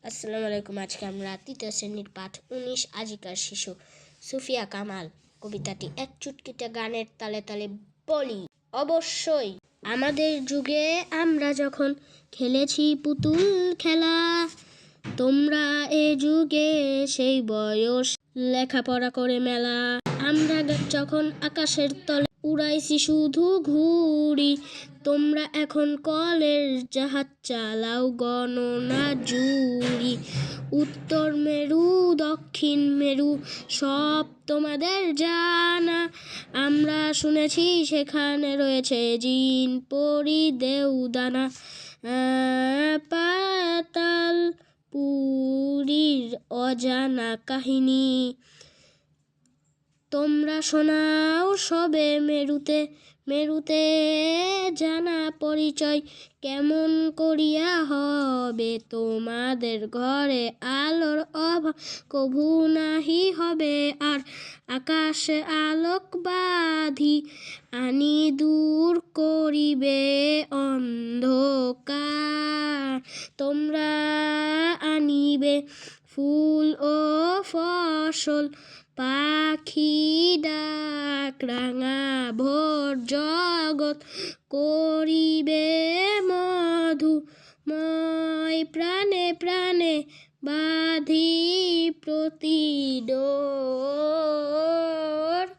আসসালামু আলাইকুম। আজকে আমরা তৃতীয় শ্রেণীর পাঠ 19 আজিকার শিশু সুফিয়া কামাল কবিতাটি এক চুটকিতে গানের তালে তালে বলি। অবশ্যই আমাদের যুগে আমরা যখন খেলেছি পুতুল খেলা, তোমরা এ যুগে সেই বয়স লেখাপড়া করে মেলা। আমরা যখন আকাশের তলে উড়াইছি শুধু ঘুড়ি, তোমরা এখন কলের জাহাজ চালাও গণনা জুড়ি। উত্তর মেরু দক্ষিণ মেরু সব তোমাদের জানা, আমরা শুনেছি সেখানে রয়েছে জিন পরি দেওদানা। পাতাল পুরীর অজানা কাহিনী তোমরা শোনাও সবে মেরুতে মেরুতে জানা পরিচয়। কেমন করিয়া হবে তোমাদের ঘরে আলোর অভাব, কভু নাহি হবে আর আকাশে আলোক বাঁধি, আনি দূর করিবে অন্ধকার। তোমরা আনিবে ফুল ও ফসল, পাখি ডাক রাঙা ভোর জগৎ করিবে মধুময় প্রাণে প্রাণে বাঁধি প্রতিডোর।